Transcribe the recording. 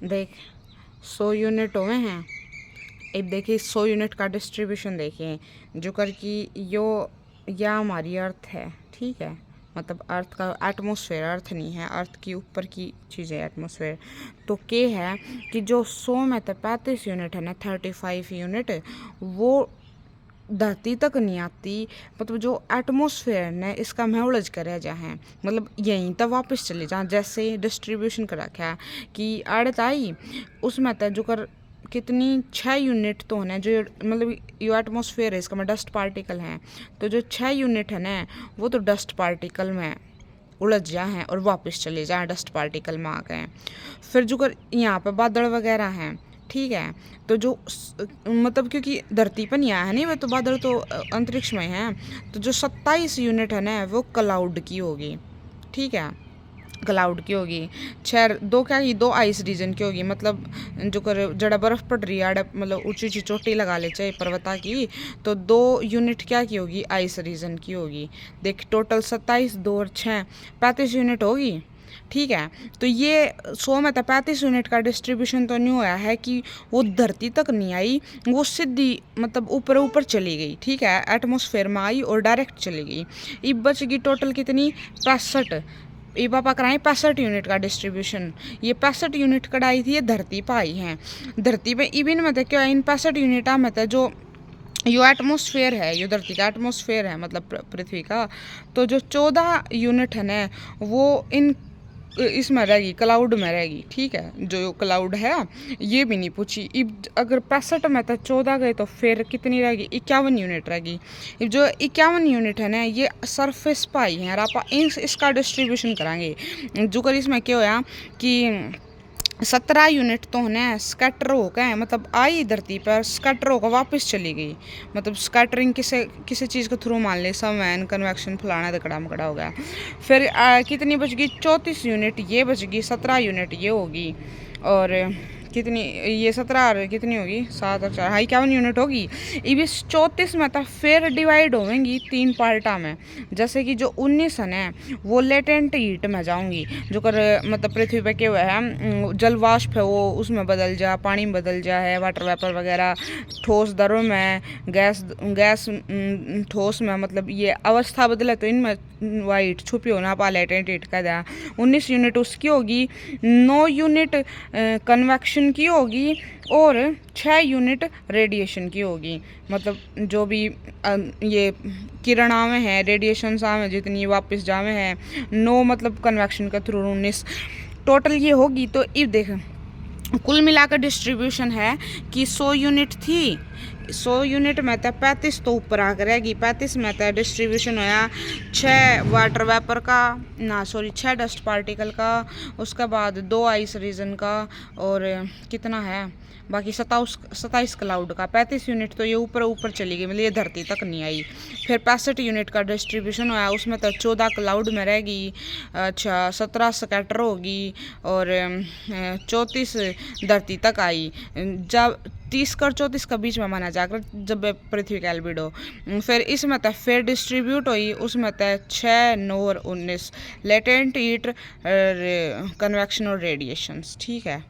देख 100 यूनिट हुए हैं। अब देखिए 100 यूनिट का डिस्ट्रीब्यूशन देखिए, जो कर कि यो या हमारी अर्थ है, ठीक है, मतलब अर्थ का एटमॉस्फेयर, अर्थ नहीं है, अर्थ की ऊपर की चीज़ है एटमॉस्फेयर। तो के है कि जो 100 में तो 35 यूनिट है ना, 35 यूनिट वो धरती तक नहीं आती, मतलब जो एटमॉस्फेयर ने इसका में उलझ कर रह जा है, मतलब यहीं तक वापस चले जा। जैसे डिस्ट्रीब्यूशन कर रखा है कि अर्थ आई उसमें तो जो कर कितनी 6 यूनिट तो है जो, मतलब यो एटमॉस्फेयर है इसका में डस्ट पार्टिकल हैं, तो जो 6 यूनिट है ना वो तो डस्ट पार्टिकल में उलझ जा हैं और वापस चले जाए, डस्ट पार्टिकल में आ गए। फिर जो कर यहाँ पे बादल वगैरह हैं, ठीक है, तो जो मतलब क्योंकि धरती पर नहीं आया है नहीं, वे तो बादल तो अंतरिक्ष में हैं, तो जो 27 यूनिट है ना वो क्लाउड की होगी, ठीक है, क्लाउड की होगी। छह दो क्या की दो आइस रीजन की होगी, मतलब जो कर जड़ा बर्फ पड़ रही है, मतलब ऊंची ऊंची चोटी लगा ले चाहे पर्वता की, तो 2 यूनिट क्या की होगी, आइस रीजन की होगी। देख टोटल 27, 2 और 6 35 यूनिट होगी, ठीक है। तो ये 100 में तो 35 यूनिट का डिस्ट्रीब्यूशन तो नहीं हुआ है कि वो धरती तक नहीं आई, वो सीधी मतलब ऊपर ऊपर चली गई, ठीक है, एटमॉस्फेयर में आई और डायरेक्ट चली गई। अब बच गई टोटल कितनी, 65। ये पापा कराएं 65 यूनिट का डिस्ट्रीब्यूशन। ये 65 यूनिट कढ़ाई थी, ये धरती पर आई हैं। धरती पे इवन में क्या इन 65 यूनिट में जो यो एटमॉस्फेयर है, यो धरती का एटमॉस्फेयर है, मतलब पृथ्वी का, तो जो 14 यूनिट है ना वो इन इसमें रहेगी, क्लाउड में रहेगी, ठीक है। जो क्लाउड है ये भी नहीं पूछी। अब अगर 65 में तो 14 गए तो फिर कितनी रहेगी, 51 यूनिट रहेगी। अब जो 51 यूनिट है ना ये सरफेस पाई है, आप इसका डिस्ट्रीब्यूशन कराएंगे। जो कर इसमें क्या होया कि 17 यूनिट तो है स्कैटर हो गए, मतलब आई धरती पर स्कैटर होकर वापस चली गई, मतलब स्कैटरिंग किसी किसी चीज़ के थ्रू मान ले, समवैन कन्वेक्शन फलाना दकड़ा मकड़ा हो गया। फिर कितनी बच गई, 34 यूनिट ये बच गई, 17 यूनिट ये होगी, और कितनी ये 17 और कितनी होगी, 7 और 4 हाँ 51 यूनिट होगी। अब इस 34 में तो फिर डिवाइड होंगी 3 पार्टा में। जैसे कि जो 19 है वो लेटेंट हीट में जाऊंगी, जो कर मतलब पृथ्वी पे क्या हुआ है, जल वाष्प है वो उसमें बदल जा, पानी में बदल जा है, वाटर वेपर वगैरह, ठोस दरों में, गैस गैस ठोस में, मतलब ये अवस्था बदले तो इनमें वाइट छुपी होना पा लेटेंट हीट का दिया। 19 यूनिट उसकी होगी, 9 यूनिट कन्वेक्शन की होगी और 6 यूनिट रेडिएशन की होगी। मतलब जो भी ये किरण आवे हैं, रेडिएशन आवे जितनी वापस जावे हैं, 9 मतलब कन्वेक्शन के थ्रू 19 टोटल ये होगी। तो इब देख कुल मिलाकर डिस्ट्रीब्यूशन है कि 100 यूनिट थी, 100 यूनिट में तो 35 तो ऊपर आकर रहेगी, 35 में तो डिस्ट्रीब्यूशन होया 6 वाटर वेपर का ना, सॉरी 6 डस्ट पार्टिकल का, उसके बाद 2 आइस रीजन का, और कितना है बाकी 27 क्लाउड का। 35 यूनिट तो ये ऊपर ऊपर चली गई, मतलब ये धरती तक नहीं आई। फिर 65 यूनिट का डिस्ट्रीब्यूशन हुआ, उसमें तो 14 क्लाउड में रहेगी, अच्छा 17 स्कैटर होगी, और 34 धरती तक आई। जब 30 कर 34 का बीच में माना जाकर जब पृथ्वी का एल्बिडो, फिर इसमें तो फिर डिस्ट्रीब्यूट हुई, उसमें तो 6, 9 और 19 लेटेंट हीट, कन्वेक्शन और रेडिएशंस, ठीक है।